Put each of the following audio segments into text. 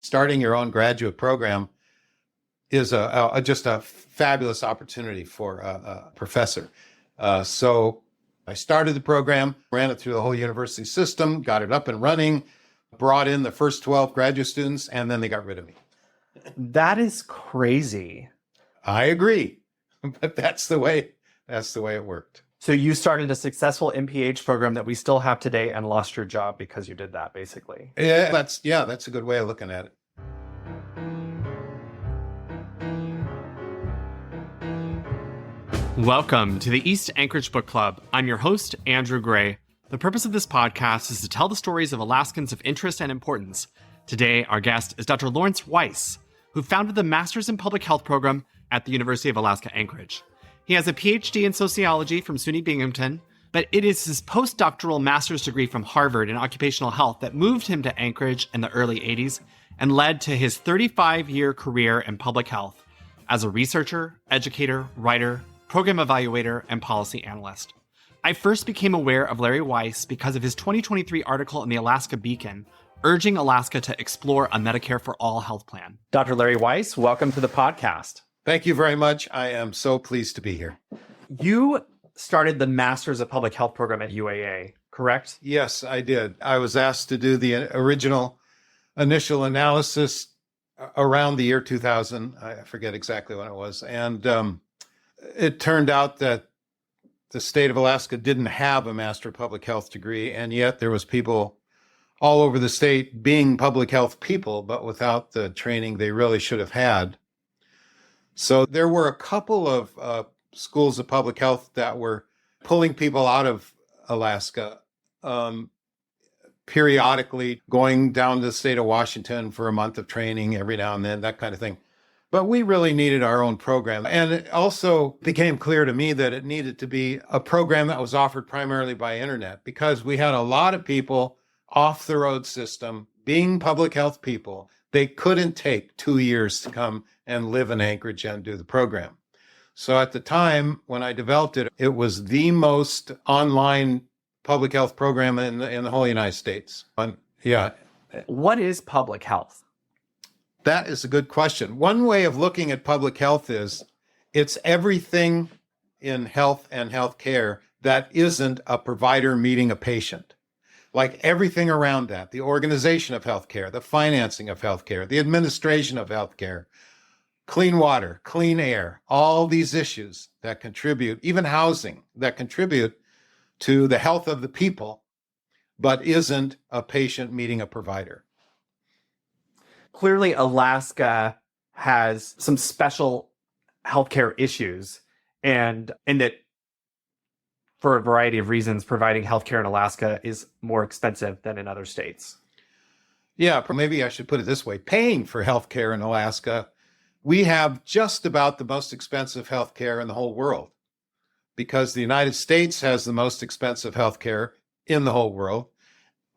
Starting your own graduate program is just a fabulous opportunity for a professor. So I started the program, ran it through the whole university system, got it up and running, brought in the first 12 graduate students, and then they got rid of me. That is crazy. I agree, but that's the way it worked. So you started a successful MPH program that we still have today and lost your job because you did that, basically. Yeah, that's a good way of looking at it. Welcome to the East Anchorage Book Club. I'm your host, Andrew Gray. The purpose of this podcast is to tell the stories of Alaskans of interest and importance. Today, our guest is Dr. Lawrence Weiss, who founded the Masters in Public Health program at the University of Alaska Anchorage. He has a PhD in sociology from SUNY Binghamton, but it is his postdoctoral master's degree from Harvard in occupational health that moved him to Anchorage in the early 80s and led to his 35-year career in public health as a researcher, educator, writer, program evaluator, and policy analyst. I first became aware of Larry Weiss because of his 2023 article in the Alaska Beacon, urging Alaska to explore a Medicare for All health plan. Dr. Larry Weiss, welcome to the podcast. Thank you very much. I am so pleased to be here. You started the Masters of Public Health program at UAA, correct? Yes, I did. I was asked to do the initial analysis around the year 2000. I forget exactly when it was. And it turned out that the state of Alaska didn't have a Master of Public Health degree, and yet there was people all over the state being public health people, but without the training they really should have had. So there were a couple of schools of public health that were pulling people out of Alaska, periodically going down to the state of Washington for a month of training every now and then, that kind of thing. But we really needed our own program. And it also became clear to me that it needed to be a program that was offered primarily by internet, because we had a lot of people off the road system being public health people. They couldn't take 2 years to come and live in Anchorage and do the program. So at the time when I developed it, it was the most online public health program in the whole United States. Yeah. What is public health? That is a good question. One way of looking at public health is it's everything in health and healthcare that isn't a provider meeting a patient. Like everything around that, the organization of healthcare, the financing of healthcare, the administration of healthcare, clean water, clean air, all these issues that contribute, even housing, that contribute to the health of the people, but isn't a patient meeting a provider. Clearly, Alaska has some special healthcare issues, and that for a variety of reasons, providing healthcare in Alaska is more expensive than in other states. Yeah, maybe I should put it this way. Paying for healthcare in Alaska, we have just about the most expensive healthcare in the whole world, because the United States has the most expensive healthcare in the whole world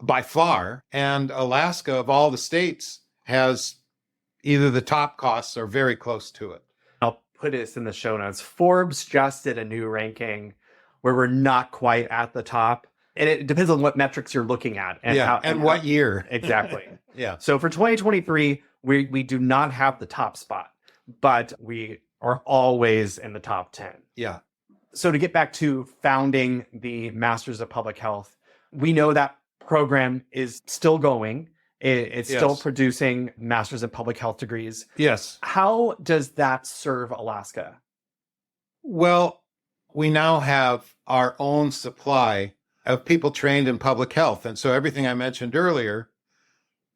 by far. And Alaska, of all the states, has either the top costs or very close to it. I'll put this in the show notes. Forbes just did a new ranking where we're not quite at the top. And it depends on what metrics you're looking at. And what year. Exactly. Yeah. So for 2023, we do not have the top spot, but we are always in the top 10. Yeah. So to get back to founding the Masters of Public Health, we know that program is still going. It's still producing Masters in Public Health degrees. Yes. How does that serve Alaska? Well, we now have our own supply of people trained in public health. And so everything I mentioned earlier,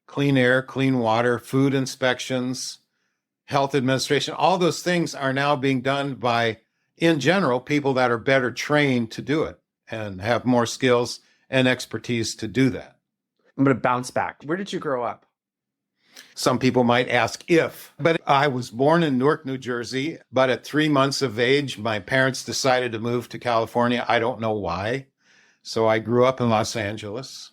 clean air, clean water, food inspections, health administration, all those things are now being done by, in general, people that are better trained to do it and have more skills and expertise to do that. I'm going to bounce back. Where did you grow up? Some people might ask if, but I was born in Newark, New Jersey, but at 3 months of age, my parents decided to move to California. I don't know why. So I grew up in Los Angeles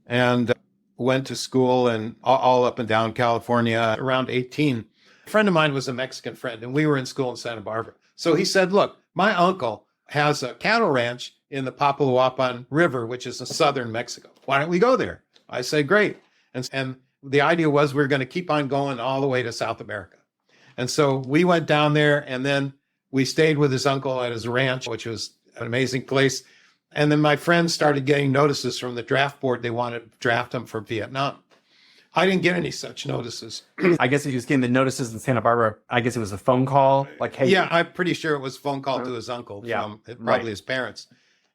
and went to school and all up and down California. Around 18, a friend of mine was a Mexican friend, and we were in school in Santa Barbara. So he said, look, my uncle has a cattle ranch in the Papaloapan River, which is in southern Mexico. Why don't we go there? I say, great. And the idea was we were going to keep on going all the way to South America. And so we went down there, and then we stayed with his uncle at his ranch, which was an amazing place. And then my friends started getting notices from the draft board. They wanted to draft him for Vietnam. I didn't get any such notices. I guess if he was getting the notices in Santa Barbara, I guess it was a phone call. Like, hey. Yeah, I'm pretty sure it was a phone call to his uncle from probably his parents.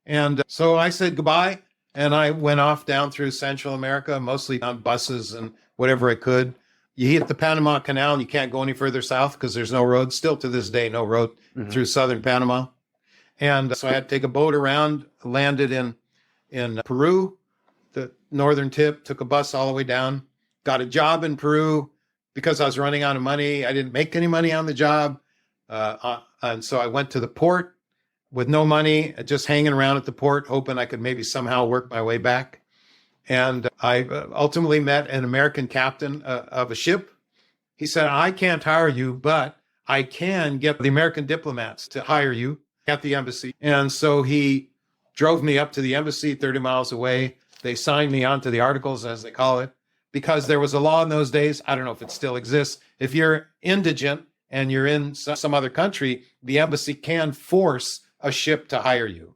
And so I said goodbye, and I went off down through Central America, mostly on buses and whatever I could. You hit the Panama Canal, and you can't go any further south because there's no road. Still to this day, no road through southern Panama. And so I had to take a boat around, landed in Peru, the northern tip, took a bus all the way down, got a job in Peru because I was running out of money. I didn't make any money on the job. And so I went to the port with no money, just hanging around at the port, hoping I could maybe somehow work my way back. And I ultimately met an American captain of a ship. He said, I can't hire you, but I can get the American diplomats to hire you at the embassy. And so he drove me up to the embassy 30 miles away. They signed me onto the articles, as they call it, because there was a law in those days. I don't know if it still exists. If you're indigent and you're in some other country, the embassy can force a ship to hire you.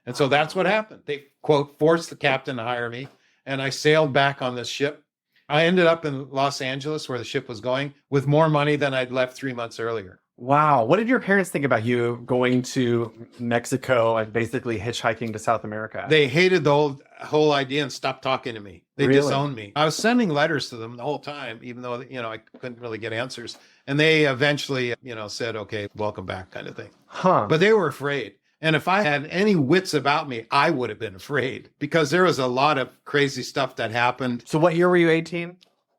And so that's what happened. They, quote, forced the captain to hire me. And I sailed back on this ship. I ended up in Los Angeles, where the ship was going, with more money than I'd left 3 months earlier. Wow. What did your parents think about you going to Mexico and basically hitchhiking to South America? They hated the whole idea and stopped talking to me. They disowned me. I was sending letters to them the whole time, even though, I couldn't really get answers. And they eventually, said, okay, welcome back, kind of thing. Huh. But they were afraid. And if I had any wits about me, I would have been afraid because there was a lot of crazy stuff that happened. So what year were you, 18?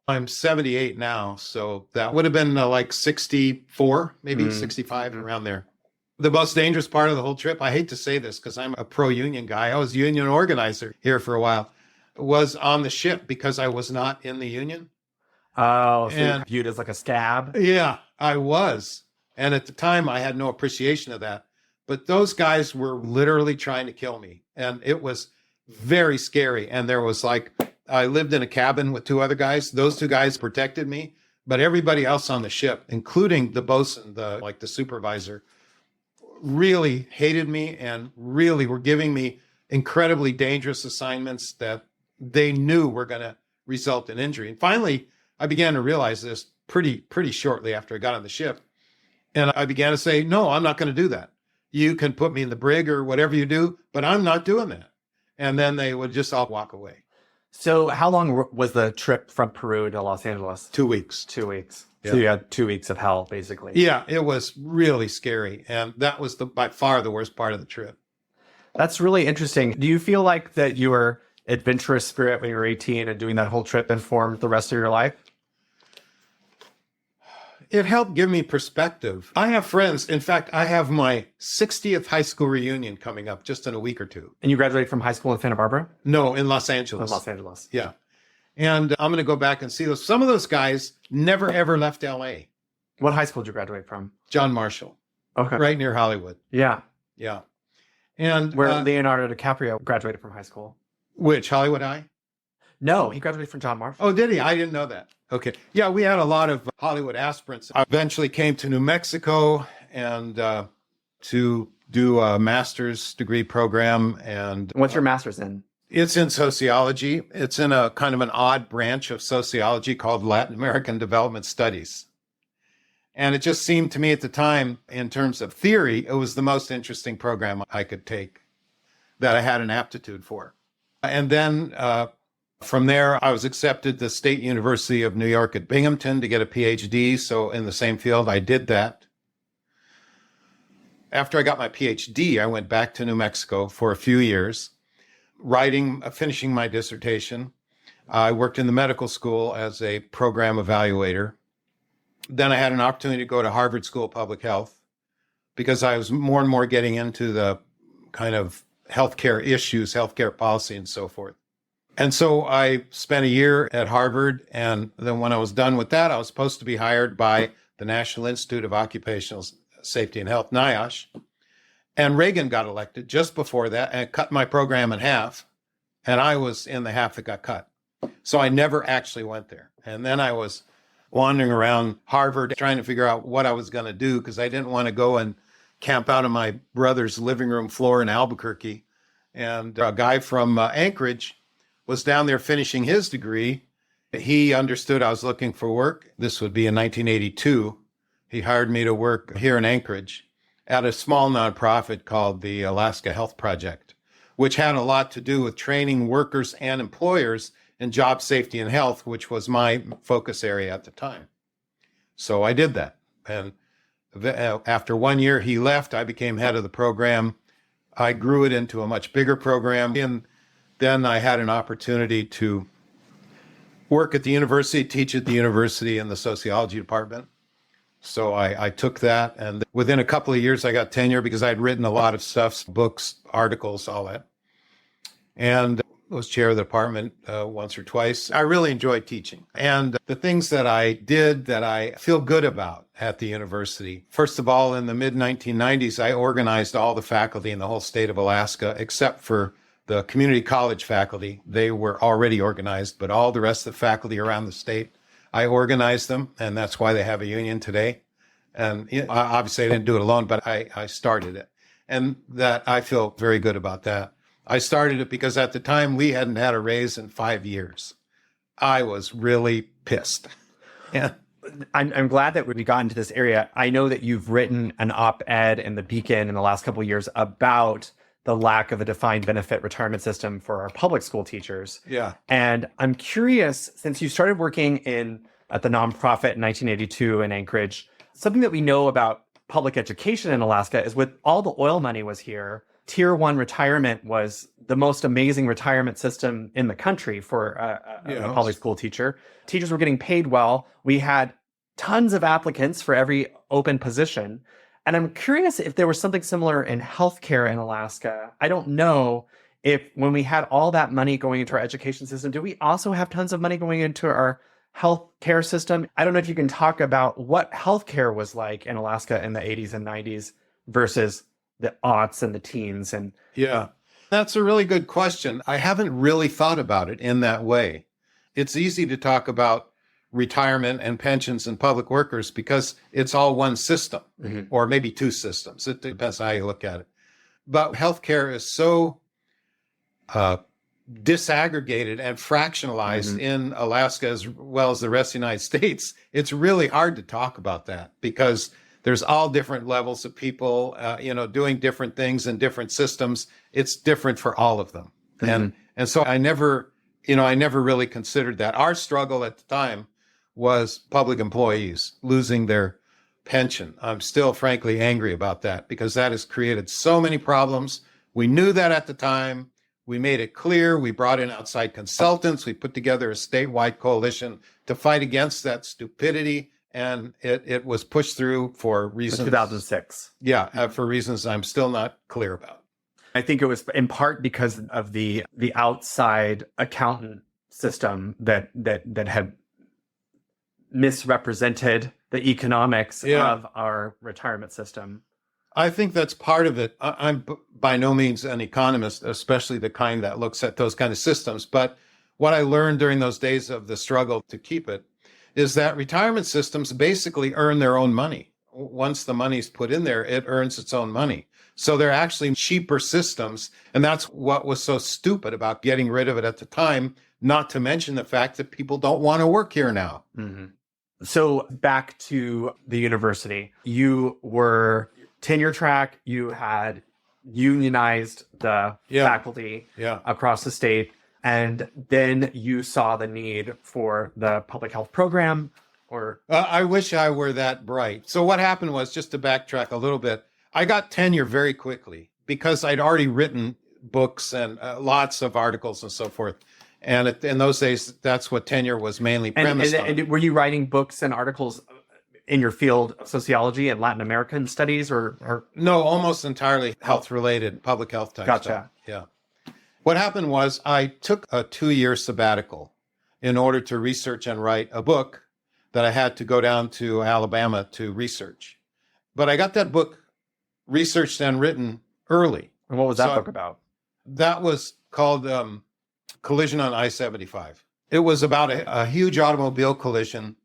I'm 78 now. So that would have been like 64, maybe 65, around there. The most dangerous part of the whole trip, I hate to say this because I'm a pro-union guy. I was a union organizer here for a while, was on the ship because I was not in the union. Oh, so you're viewed as like a scab? Yeah, I was. And at the time, I had no appreciation of that. But those guys were literally trying to kill me. And it was very scary. And there was I lived in a cabin with two other guys. Those two guys protected me. But everybody else on the ship, including the bosun, the supervisor, really hated me and really were giving me incredibly dangerous assignments that they knew were going to result in injury. And finally, I began to realize this pretty shortly after I got on the ship. And I began to say, no, I'm not going to do that. You can put me in the brig or whatever you do, but I'm not doing that. And then they would just all walk away. So how long was the trip from Peru to Los Angeles? 2 weeks. 2 weeks. Yeah. So you had 2 weeks of hell, basically. Yeah, it was really scary. And that was by far the worst part of the trip. That's really interesting. Do you feel like that your adventurous spirit when you were 18 and doing that whole trip informed the rest of your life? It helped give me perspective. I have friends. In fact, I have my 60th high school reunion coming up just in a week or two. And you graduated from high school in Santa Barbara? No, in Los Angeles. In Los Angeles. Yeah. And I'm going to go back and see those. Some of those guys never, ever left LA. What high school did you graduate from? John Marshall. Okay. Right near Hollywood. Yeah. Yeah. And where Leonardo DiCaprio graduated from high school. Which, Hollywood High? No, he graduated from John Marshall. Oh, did he? I didn't know that. Okay. Yeah, we had a lot of Hollywood aspirants. I eventually came to New Mexico and to do a master's degree program. And what's your master's in? It's in sociology. It's in a kind of an odd branch of sociology called Latin American Development Studies. And it just seemed to me at the time, in terms of theory, it was the most interesting program I could take that I had an aptitude for. And then from there, I was accepted to State University of New York at Binghamton to get a PhD. So in the same field, I did that. After I got my PhD, I went back to New Mexico for a few years, finishing my dissertation. I worked in the medical school as a program evaluator. Then I had an opportunity to go to Harvard School of Public Health because I was more and more getting into the kind of healthcare issues, healthcare policy, and so forth. And so I spent a year at Harvard. And then when I was done with that, I was supposed to be hired by the National Institute of Occupational Safety and Health, NIOSH. And Reagan got elected just before that and cut my program in half. And I was in the half that got cut. So I never actually went there. And then I was wandering around Harvard trying to figure out what I was going to do because I didn't want to go and camp out on my brother's living room floor in Albuquerque. And a guy from Anchorage was down there finishing his degree. He understood I was looking for work. This would be in 1982. He hired me to work here in Anchorage at a small nonprofit called the Alaska Health Project, which had a lot to do with training workers and employers in job safety and health, which was my focus area at the time. So I did that. And after 1 year, he left. I became head of the program. I grew it into a much bigger program. And then I had an opportunity to work at the university, teach at the university in the sociology department. So I took that. And within a couple of years, I got tenure because I'd written a lot of stuff, books, articles, all that. And was chair of the department once or twice. I really enjoyed teaching. And the things that I did that I feel good about at the university, first of all, in the mid-1990s, I organized all the faculty in the whole state of Alaska, except for the community college faculty. They were already organized, but all the rest of the faculty around the state, I organized them, and that's why they have a union today. And obviously, I didn't do it alone, but I started it. And that I feel very good about that. I started it because at the time we hadn't had a raise in 5 years. I was really pissed. Yeah. I'm glad that we got into this area. I know that you've written an op-ed in the Beacon in the last couple of years about the lack of a defined benefit retirement system for our public school teachers. Yeah. And I'm curious, since you started working at the nonprofit in 1982 in Anchorage, something that we know about public education in Alaska is with all the oil money was here, Tier 1 retirement was the most amazing retirement system in the country for a public school teacher. Teachers were getting paid well. We had tons of applicants for every open position. And I'm curious if there was something similar in healthcare in Alaska. I don't know if when we had all that money going into our education system, do we also have tons of money going into our healthcare system? I don't know if you can talk about what healthcare was like in Alaska in the 80s and 90s versus the aughts and the teens. And yeah, that's a really good question. I haven't really thought about it in that way. It's easy to talk about retirement and pensions and public workers because it's all one system, or maybe two systems. It depends on how you look at it. But healthcare is so disaggregated and fractionalized in Alaska as well as the rest of the United States. It's really hard to talk about that because there's all different levels of people, doing different things in different systems. It's different for all of them. And so I never really considered that. Our struggle at the time was public employees losing their pension. I'm still frankly angry about that because that has created so many problems. We knew that at the time. We made it clear. We brought in outside consultants. We put together a statewide coalition to fight against that stupidity. And it was pushed through for reasons. 2006. Yeah, for reasons I'm still not clear about. I think it was in part because of the outside accountant system that had misrepresented the economics of our retirement system. I think that's part of it. I'm by no means an economist, especially the kind that looks at those kind of systems. But what I learned during those days of the struggle to keep it is that retirement systems basically earn their own money. Once the money's put in there, it earns its own money. So they're actually cheaper systems. And that's what was so stupid about getting rid of it at the time, not to mention the fact that people don't want to work here now. So back to the university, you were tenure track, you had unionized the faculty across the state. And then you saw the need for the public health program, or I wish I were that bright. So what happened was, just to backtrack a little bit, I got tenure very quickly because I'd already written books and lots of articles and so forth. And in those days, that's what tenure was mainly premised on. And were you writing books and articles in your field of sociology and Latin American studies, or? No, almost entirely health-related, public health type stuff. Yeah. What happened was I took a 2-year sabbatical in order to research and write a book that I had to go down to Alabama to research. But I got that book researched and written early. And what was that book about? That was called Collision on I-75. It was about a huge automobile collision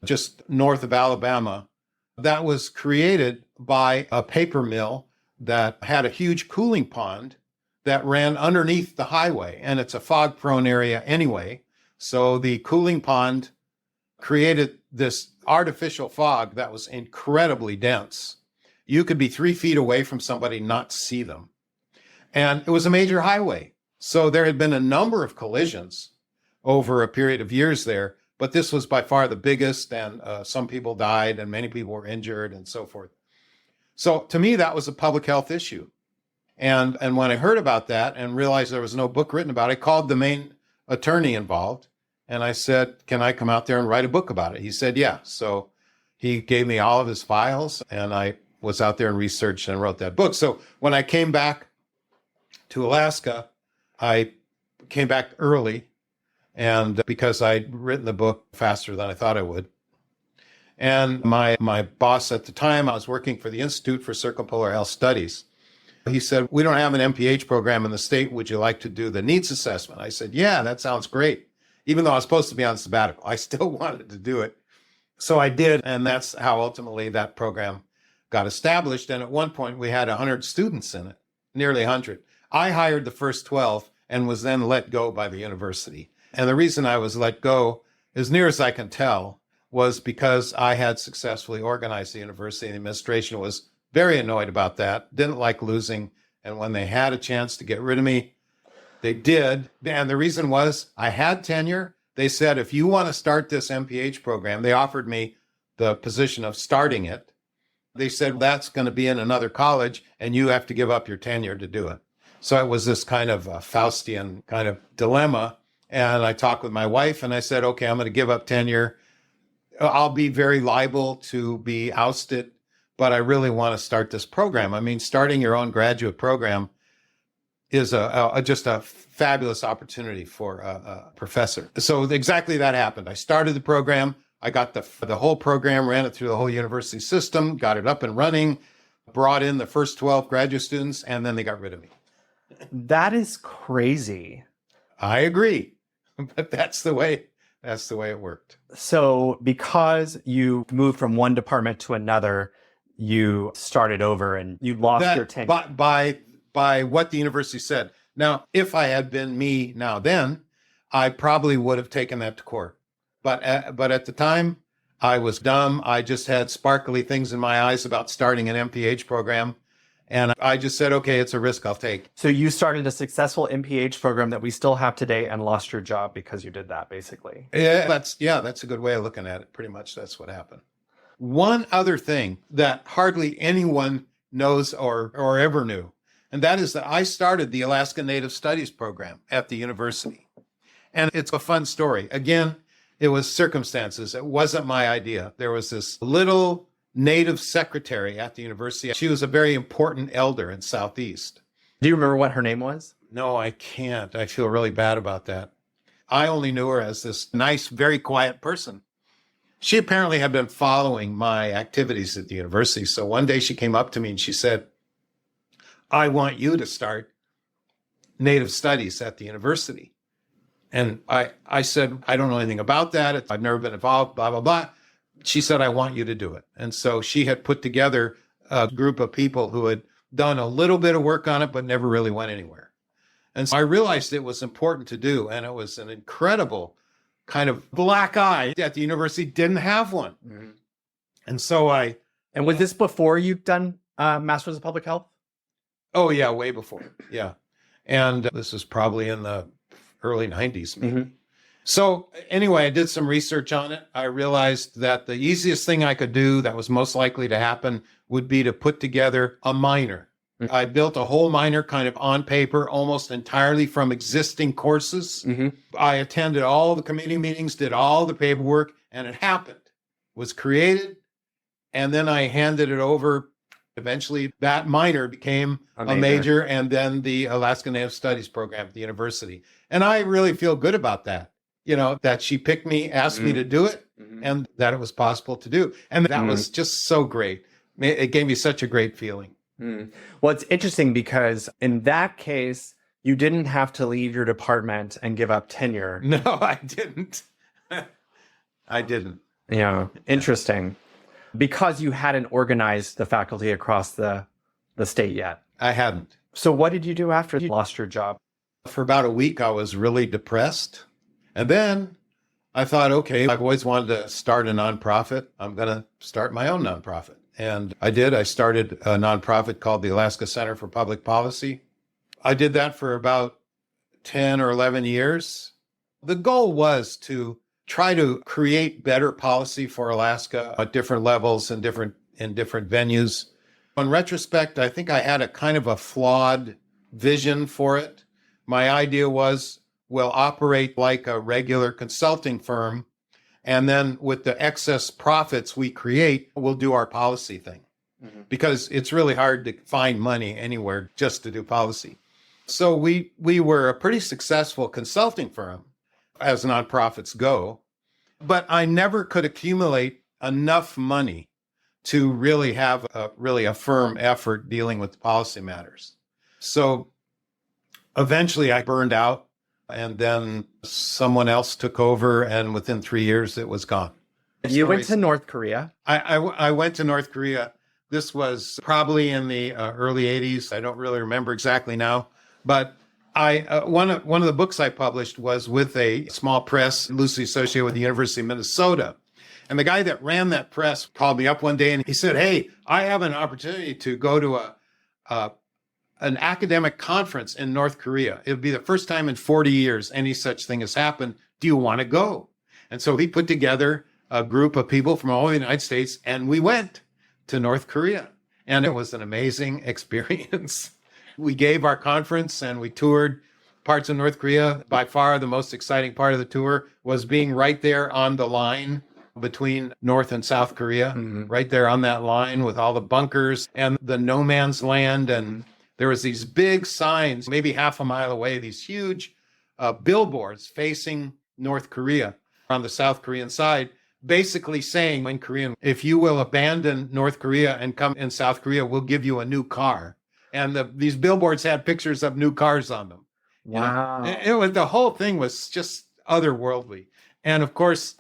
just north of Alabama that was created by a paper mill that had a huge cooling pond that ran underneath the highway. And it's a fog-prone area anyway. So the cooling pond created this artificial fog that was incredibly dense. You could be 3 feet away from somebody, not see them. And it was a major highway. So there had been a number of collisions over a period of years there, but this was by far the biggest, and some people died and many people were injured and so forth. So to me, that was a public health issue. And when I heard about that and realized there was no book written about it, I called the main attorney involved and I said, can I come out there and write a book about it? He said, yeah. So he gave me all of his files and I was out there and researched and wrote that book. So when I came back to Alaska, I came back early, and because I'd written the book faster than I thought I would. And my boss at the time, I was working for the Institute for Circumpolar Health Studies. He said, we don't have an MPH program in the state. Would you like to do the needs assessment? I said, yeah, that sounds great. Even though I was supposed to be on sabbatical, I still wanted to do it. So I did. And that's how ultimately that program got established. And at one point we had 100 students in it, nearly 100. I hired the first 12 and was then let go by the university. And the reason I was let go, as near as I can tell, was because I had successfully organized the university. The administration was very annoyed about that, didn't like losing. And when they had a chance to get rid of me, they did. And the reason was I had tenure. They said, if you want to start this MPH program, they offered me the position of starting it. They said, that's going to be in another college and you have to give up your tenure to do it. So it was this kind of Faustian kind of dilemma. And I talked with my wife and I said, okay, I'm going to give up tenure. I'll be very liable to be ousted, but I really want to start this program. I mean, starting your own graduate program is just a fabulous opportunity for a professor. So exactly that happened. I started the program. I got the whole program, ran it through the whole university system, got it up and running, brought in the first 12 graduate students, and then they got rid of me. That is crazy. I agree. But that's the way it worked. So because you moved from one department to another, you started over and you lost your tenure. By what the university said. Now, if I had been me now then, I probably would have taken that to court. But at the time, I was dumb. I just had sparkly things in my eyes about starting an MPH program. And I just said, okay, it's a risk I'll take. So you started a successful MPH program that we still have today and lost your job because you did that, basically. Yeah, that's a good way of looking at it. Pretty much that's what happened. One other thing that hardly anyone knows or ever knew, and that is that I started the Alaska Native Studies program at the university. And it's a fun story. Again, it was circumstances. It wasn't my idea. There was this little Native secretary at the university. She was a very important elder in Southeast. Do you remember what her name was? No, I can't. I feel really bad about that. I only knew her as this nice, very quiet person. She apparently had been following my activities at the university. So one day she came up to me and she said, I want you to start Native Studies at the university. And I said, I don't know anything about that. I've never been involved, blah, blah, blah. She said, I want you to do it. And so she had put together a group of people who had done a little bit of work on it, but never really went anywhere. And so I realized it was important to do. And it was an incredible kind of black eye at the university, didn't have one. Mm-hmm. And so And was this before you'd done Masters of Public Health? Oh, yeah, way before. Yeah. And this was probably in the early 90s. Maybe. Mm-hmm. So anyway, I did some research on it. I realized that the easiest thing I could do that was most likely to happen would be to put together a minor. Mm-hmm. I built a whole minor kind of on paper, almost entirely from existing courses. Mm-hmm. I attended all the committee meetings, did all the paperwork, and it happened. It was created, and then I handed it over. Eventually, that minor became a major, and then the Alaska Native Studies program at the university. And I really feel good about that. You know, that she picked me, asked me to do it, and that it was possible to do. And that was just so great. It gave me such a great feeling. Well, it's interesting because in that case, you didn't have to leave your department and give up tenure. No, I didn't. I didn't. Yeah, interesting. Because you hadn't organized the faculty across the state yet. I hadn't. So what did you do after you lost your job? For about a week, I was really depressed. And then I thought, okay, I've always wanted to start a nonprofit. I'm going to start my own nonprofit. And I did. I started a nonprofit called the Alaska Center for Public Policy. I did that for about 10 or 11 years. The goal was to try to create better policy for Alaska at different levels and in different venues. In retrospect, I think I had a kind of a flawed vision for it. My idea was we'll operate like a regular consulting firm, and then with the excess profits we create, we'll do our policy thing. Mm-hmm. Because it's really hard to find money anywhere just to do policy. So we were a pretty successful consulting firm as nonprofits go, but I never could accumulate enough money to really have a firm effort dealing with policy matters. So eventually I burned out, and then someone else took over, and within 3 years it was gone. You went to North Korea? I went to North Korea. This was probably in the early 80s. I don't really remember exactly now, but one of the books I published was with a small press loosely associated with the University of Minnesota. And the guy that ran that press called me up one day and he said, "Hey, I have an opportunity to go to an academic conference in North Korea. It would be the first time in 40 years any such thing has happened. Do you want to go?" And so he put together a group of people from all over the United States, and we went to North Korea. And it was an amazing experience. We gave our conference and we toured parts of North Korea. By far, the most exciting part of the tour was being right there on the line between North and South Korea, right there on that line with all the bunkers and the no man's land. And there was these big signs, maybe half a mile away, these huge billboards facing North Korea on the South Korean side, basically saying in Korean, if you will abandon North Korea and come in South Korea, we'll give you a new car. And these billboards had pictures of new cars on them. Wow. The whole thing was just otherworldly. And of course,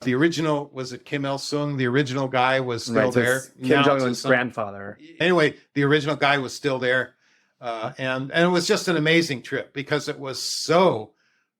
the original, was it Kim Il-sung? The original guy was still there. Kim Jong-un's grandfather. Anyway, the original guy was still there. And it was just an amazing trip because it was so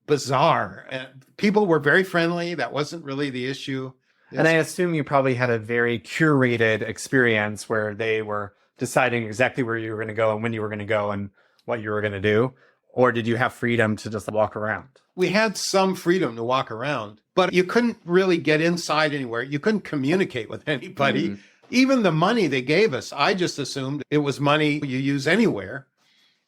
bizarre. And people were very friendly. That wasn't really the issue. And I assume you probably had a very curated experience where they were deciding exactly where you were going to go and when you were going to go and what you were going to do. Or did you have freedom to just walk around? We had some freedom to walk around, but you couldn't really get inside anywhere. You couldn't communicate with anybody. Mm-hmm. Even the money they gave us, I just assumed it was money you use anywhere.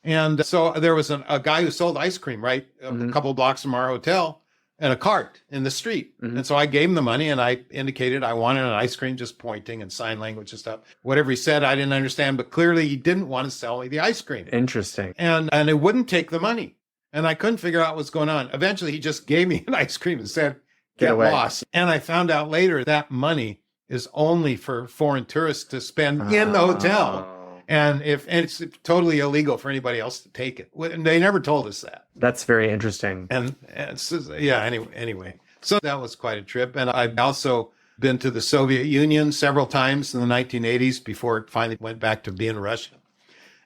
And so there was a guy who sold ice cream, right? A couple blocks from our hotel, and a cart in the street. Mm-hmm. And so I gave him the money and I indicated I wanted an ice cream, just pointing and sign language and stuff. Whatever he said, I didn't understand, but clearly he didn't want to sell me the ice cream. Interesting. And it wouldn't take the money. And I couldn't figure out what's going on. Eventually he just gave me an ice cream and said, get lost. And I found out later that money is only for foreign tourists to spend in the hotel. And it's totally illegal for anybody else to take it. They never told us that. That's very interesting. And anyway. So that was quite a trip. And I've also been to the Soviet Union several times in the 1980s before it finally went back to being Russia.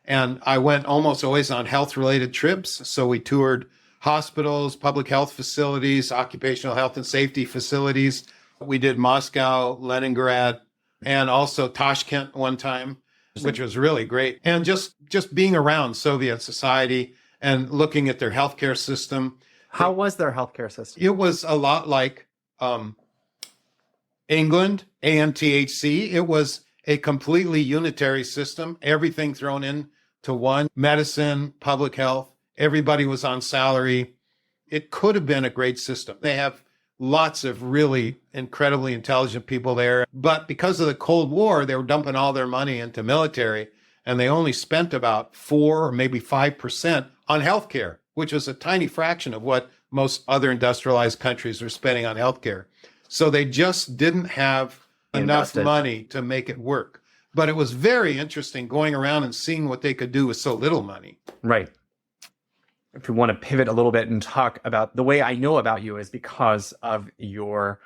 And I went almost always on health-related trips. So we toured hospitals, public health facilities, occupational health and safety facilities. We did Moscow, Leningrad, and also Tashkent one time, which was really great. And just being around Soviet society and looking at their healthcare system. How was their healthcare system? It was a lot like England, ANTHC. It was a completely unitary system, everything thrown in to one. Medicine, public health, everybody was on salary. It could have been a great system. They have lots of really incredibly intelligent people there. But because of the Cold War, they were dumping all their money into military, and they only spent about 4 or maybe 5% on healthcare, which was a tiny fraction of what most other industrialized countries were spending on healthcare. So they just didn't have enough money to make it work. But it was very interesting going around and seeing what they could do with so little money. Right. if we want to pivot a little bit and talk about the way I know about you is because of your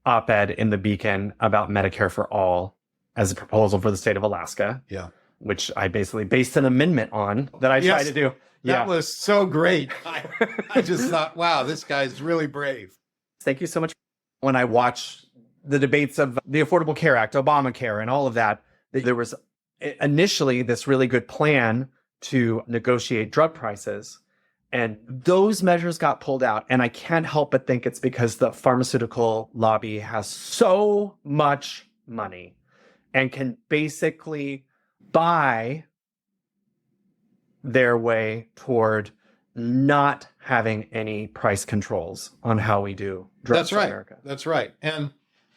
op-ed in the Beacon about Medicare for All as a proposal for the state of Alaska. Yeah. Which I basically based an amendment on that I tried to do. That was so great. I just thought, wow, this guy's really brave. Thank you so much. When I watch the debates of the Affordable Care Act, Obamacare, and all of that, there was initially this really good plan to negotiate drug prices. And those measures got pulled out. And I can't help but think it's because the pharmaceutical lobby has so much money and can basically buy their way toward not having any price controls on how we do drugs in America. That's right. And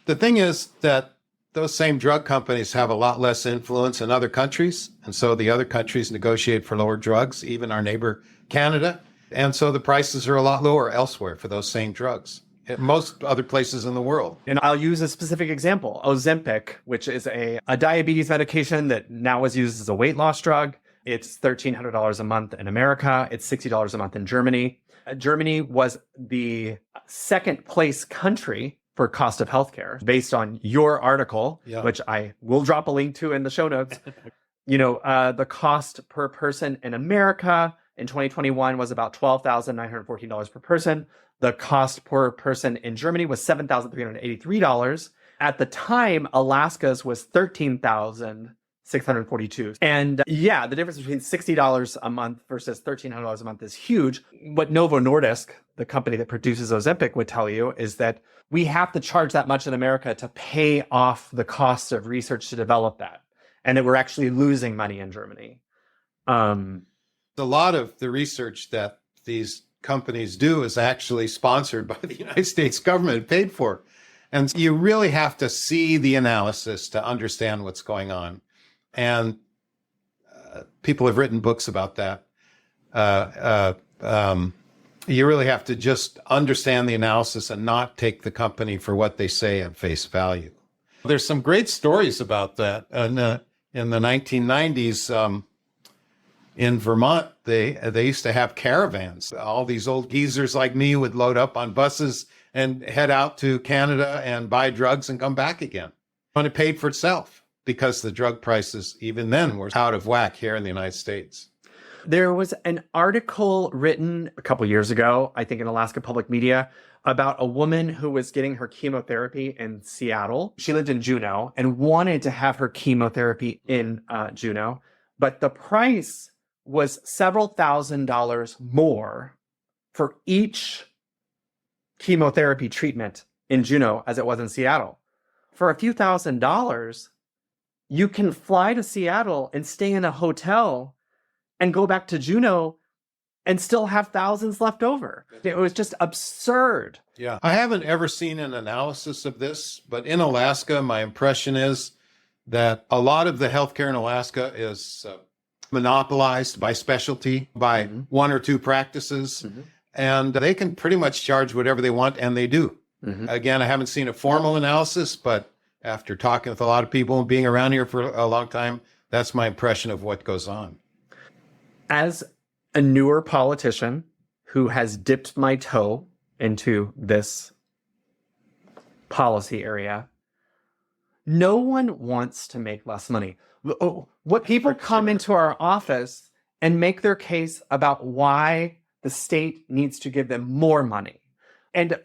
the thing is that those same drug companies have a lot less influence in other countries. And so the other countries negotiate for lower drugs, even our neighbor Canada. And so the prices are a lot lower elsewhere for those same drugs in most other places in the world. And I'll use a specific example, Ozempic, which is a diabetes medication that now is used as a weight loss drug. It's $1,300 a month in America. It's $60 a month in Germany. Germany was the second place country for cost of healthcare based on your article, which I will drop a link to in the show notes. The cost per person in America in 2021 was about $12,914 per person. The cost per person in Germany was $7,383. At the time, Alaska's was $13,642. And the difference between $60 a month versus $1,300 a month is huge. What Novo Nordisk, the company that produces Ozempic, would tell you is that we have to charge that much in America to pay off the cost of research to develop that. And that we're actually losing money in Germany. A lot of the research that these companies do is actually sponsored by the United States government, paid for. And you really have to see the analysis to understand what's going on. And people have written books about that. You really have to just understand the analysis and not take the company for what they say at face value. There's some great stories about that. In the 1990s, in Vermont, they used to have caravans. All these old geezers like me would load up on buses and head out to Canada and buy drugs and come back again. And it paid for itself because the drug prices, even then, were out of whack here in the United States. There was an article written a couple years ago, I think in Alaska Public Media, about a woman who was getting her chemotherapy in Seattle. She lived in Juneau and wanted to have her chemotherapy in Juneau, but the price was several $1,000s more for each chemotherapy treatment in Juneau as it was in Seattle. For a few $1,000s, you can fly to Seattle and stay in a hotel and go back to Juneau and still have thousands left over. It was just absurd. Yeah. I haven't ever seen an analysis of this, but in Alaska, my impression is that a lot of the healthcare in Alaska is monopolized by specialty, by one or two practices, and they can pretty much charge whatever they want, and they do. Again, I haven't seen a formal analysis, but after talking with a lot of people and being around here for a long time, that's my impression of what goes on. As a newer politician who has dipped my toe into this policy area, no one wants to make less money. What people come into our office and make their case about why the state needs to give them more money. And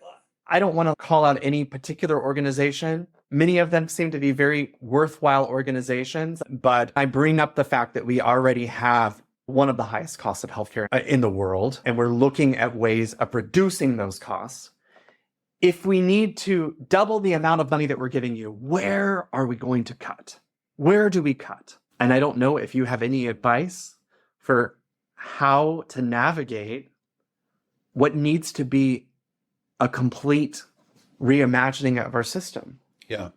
I don't want to call out any particular organization. Many of them seem to be very worthwhile organizations, but I bring up the fact that we already have one of the highest costs of healthcare in the world, and we're looking at ways of reducing those costs. If we need to double the amount of money that we're giving you, where are we going to cut? Where do we cut? And I don't know if you have any advice for how to navigate what needs to be a complete reimagining of our system. Yeah.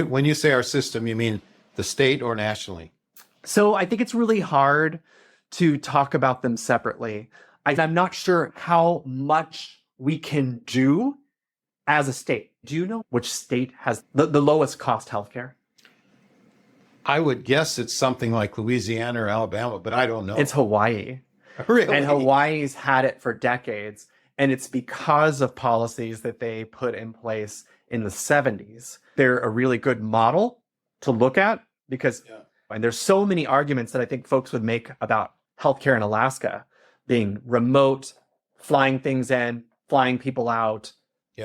When you say our system, you mean the state or nationally? So I think it's really hard to talk about them separately. I'm not sure how much we can do as a state. Do you know which state has the lowest cost healthcare? I would guess it's something like Louisiana or Alabama, but I don't know. It's Hawaii. Really? And Hawaii's had it for decades. And it's because of policies that they put in place in the 70s. They're a really good model to look at because, and there's so many arguments that I think folks would make about healthcare in Alaska being remote, flying things in, flying people out,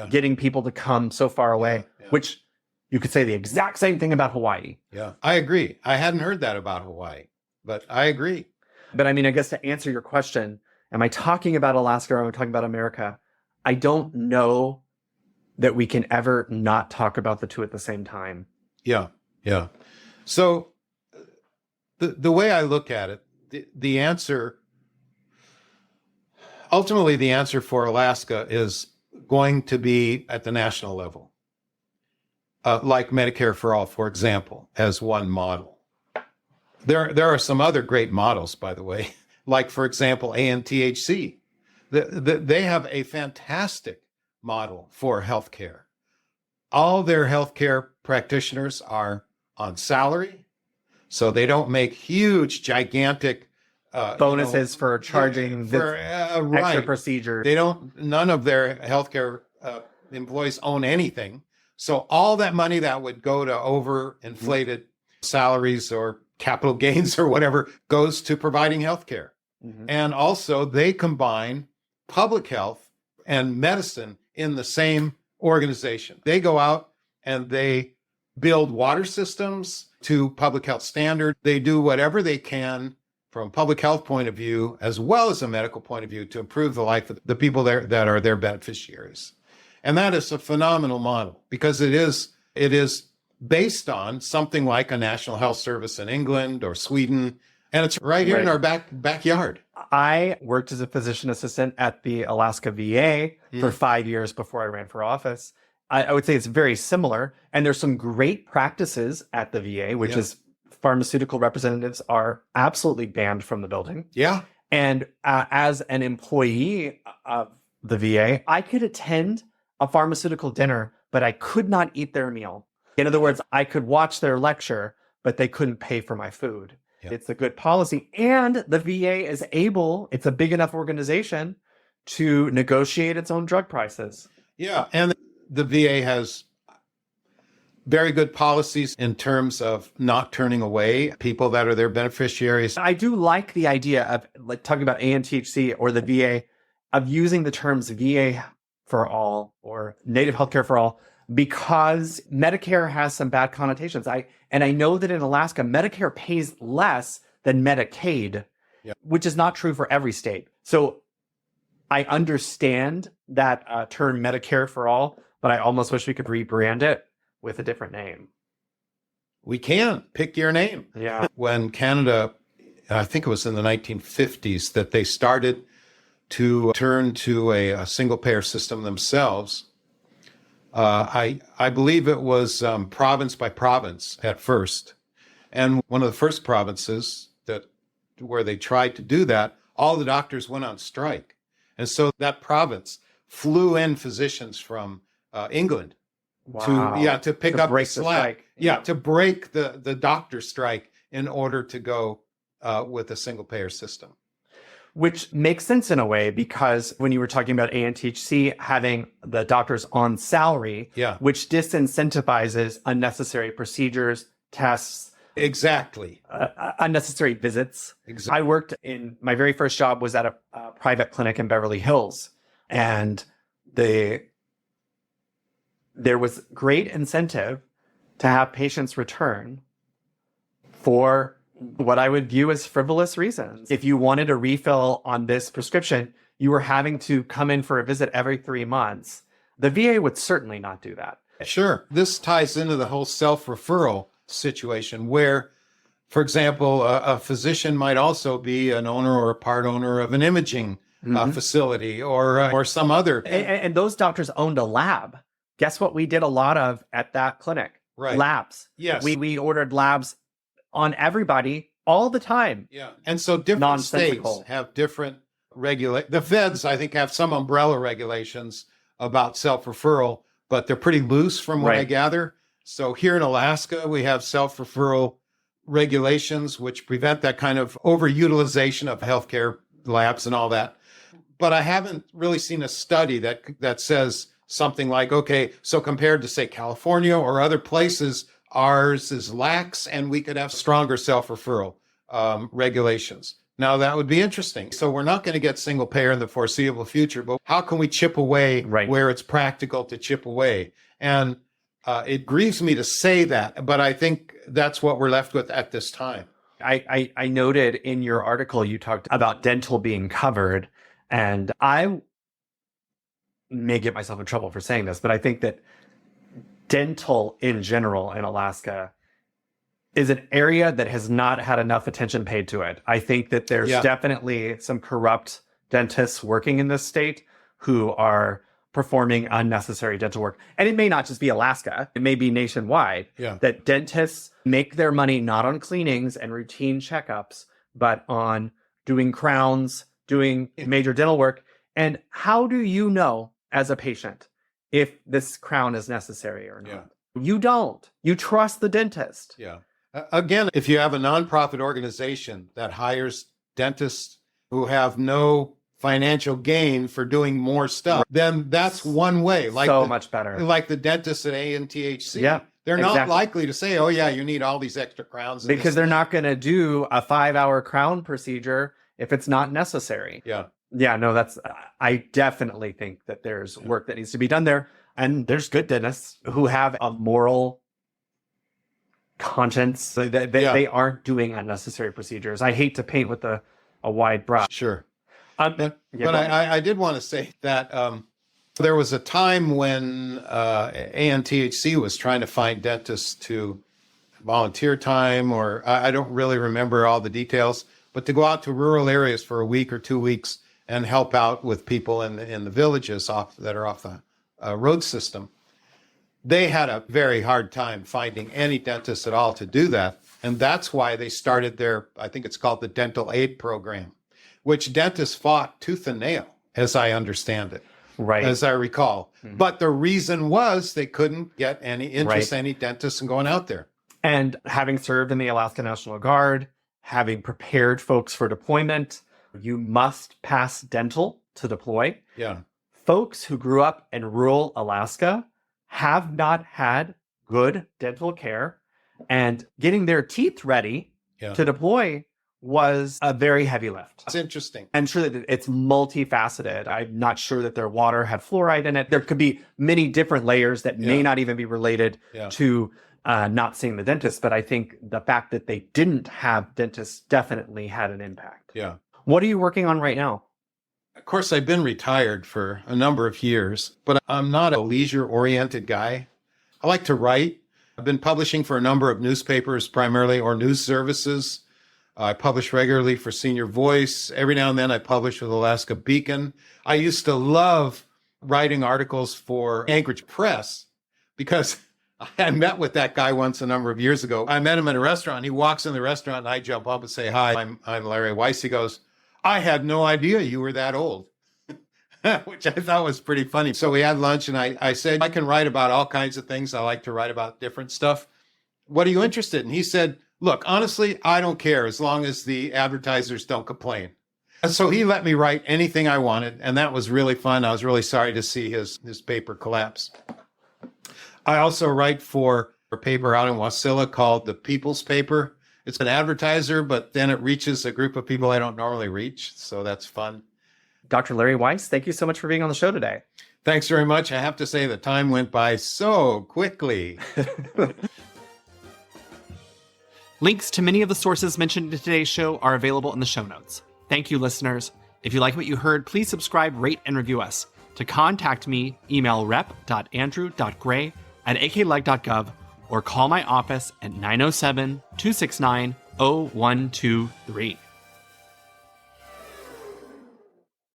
getting people to come so far away, which you could say the exact same thing about Hawaii. Yeah, I agree. I hadn't heard that about Hawaii, but I agree. But I mean, I guess to answer your question, am I talking about Alaska or am I talking about America? I don't know that we can ever not talk about the two at the same time. Yeah. So the way I look at it, the answer, ultimately the answer for Alaska is going to be at the national level, like Medicare for All, for example, as one model. There are some other great models, by the way, like, for example, ANTHC. They have a fantastic model for healthcare. All their healthcare practitioners are on salary, so they don't make huge, gigantic bonuses for charging extra procedures. None of their healthcare employees own anything. So all that money that would go to overinflated salaries or capital gains or whatever goes to providing healthcare. And also they combine public health and medicine in the same organization. They go out and they build water systems to public health standard. They do whatever they can from a public health point of view, as well as a medical point of view, to improve the life of the people there that are their beneficiaries. And that is a phenomenal model because it is based on something like a National Health Service in England or Sweden. And it's right here in our backyard. I worked as a physician assistant at the Alaska VA for 5 years before I ran for office. I would say it's very similar. And there's some great practices at the VA, which is pharmaceutical representatives are absolutely banned from the building. Yeah. And as an employee of the VA, I could attend a pharmaceutical dinner, but I could not eat their meal. In other words, I could watch their lecture, but they couldn't pay for my food. Yeah. It's a good policy. And the VA is able, it's a big enough organization to negotiate its own drug prices. Yeah. And the VA has very good policies in terms of not turning away people that are their beneficiaries. I do like the idea of, like, talking about ANTHC or the VA, of using the terms VA for all or native healthcare for all, because Medicare has some bad connotations. I know that in Alaska, Medicare pays less than Medicaid, which is not true for every state. So I understand that term Medicare for all, but I almost wish we could rebrand it with a different name. We can pick your name. Yeah. When Canada, I think it was in the 1950s, that they started to turn to a single payer system themselves. I believe it was province by province at first. And one of the first provinces where they tried to do that, all the doctors went on strike. And so that province flew in physicians from England to pick up the slack. To break the doctor strike in order to go with a single payer system. Which makes sense in a way, because when you were talking about ANTHC having the doctors on salary, which disincentivizes unnecessary procedures, tests. Exactly. Unnecessary visits. Exactly. I worked my very first job was at a private clinic in Beverly Hills. And there was great incentive to have patients return for what I would view as frivolous reasons. If you wanted a refill on this prescription, you were having to come in for a visit every 3 months. The VA would certainly not do that. Sure. This ties into the whole self-referral situation where, for example, a physician might also be an owner or a part owner of an imaging facility or some other. And those doctors owned a lab. Guess what we did a lot of at that clinic? Right. Labs. Yes. We ordered labs on everybody all the time. Yeah. And so different states have different the feds, I think, have some umbrella regulations about self-referral, but they're pretty loose from what I gather. So here in Alaska, we have self-referral regulations which prevent that kind of overutilization of healthcare labs and all that. But I haven't really seen a study that says something like, okay, so compared to, say, California or other places, ours is lax and we could have stronger self-referral regulations. Now, that would be interesting. So we're not going to get single payer in the foreseeable future, but how can we chip away where it's practical to chip away? And it grieves me to say that, but I think that's what we're left with at this time. I noted in your article, you talked about dental being covered, and I may get myself in trouble for saying this, but I think that dental in general in Alaska is an area that has not had enough attention paid to it. I think that there's definitely some corrupt dentists working in this state who are performing unnecessary dental work. And it may not just be Alaska, it may be nationwide, that dentists make their money not on cleanings and routine checkups, but on doing crowns, doing major dental work. And how do you know as a patient if this crown is necessary or not? You don't. You trust the dentist. Again, if you have a nonprofit organization that hires dentists who have no financial gain for doing more stuff, then that's one way. Like much better. Like the dentists at ANTHC. They're not likely to say, oh, yeah, you need all these extra crowns. Because they're not going to do a 5-hour crown procedure if it's not necessary. I definitely think that there's work that needs to be done there. And there's good dentists who have a moral conscience. They aren't doing unnecessary procedures. I hate to paint with a wide brush. Sure. But I did want to say that there was a time when ANTHC was trying to find dentists to volunteer time, or I don't really remember all the details, but to go out to rural areas for a week or 2 weeks and help out with people in the villages that are off the road system. They had a very hard time finding any dentists at all to do that. And that's why they started their, I think it's called the Dental Aid Program, which dentists fought tooth and nail, as I understand it, as I recall. But the reason was they couldn't get any interest, any dentists in going out there. And having served in the Alaska National Guard, having prepared folks for deployment, you must pass dental to deploy. Folks who grew up in rural Alaska have not had good dental care, and getting their teeth ready to deploy was a very heavy lift. It's interesting. And sure that it's multifaceted. I'm not sure that their water had fluoride in it. There could be many different layers that may not even be related to not seeing the dentist. But I think the fact that they didn't have dentists definitely had an impact. What are you working on right now? Of course, I've been retired for a number of years, but I'm not a leisure-oriented guy. I like to write. I've been publishing for a number of newspapers primarily, or news services. I publish regularly for Senior Voice. Every now and then I publish with Alaska Beacon. I used to love writing articles for Anchorage Press because I met with that guy once a number of years ago. I met him at a restaurant. He walks in the restaurant and I jump up and say, hi, I'm Larry Weiss. He goes, I had no idea you were that old, which I thought was pretty funny. So we had lunch and I said, I can write about all kinds of things. I like to write about different stuff. What are you interested in? He said, look, honestly, I don't care as long as the advertisers don't complain. And so he let me write anything I wanted. And that was really fun. I was really sorry to see his paper collapse. I also write for a paper out in Wasilla called The People's Paper. It's an advertiser, but then it reaches a group of people I don't normally reach. So that's fun. Dr. Larry Weiss, thank you so much for being on the show today. Thanks very much. I have to say the time went by so quickly. Links to many of the sources mentioned in today's show are available in the show notes. Thank you, listeners. If you like what you heard, please subscribe, rate, and review us. To contact me, email rep.andrew.gray@akleg.gov or call my office at 907-269-0123.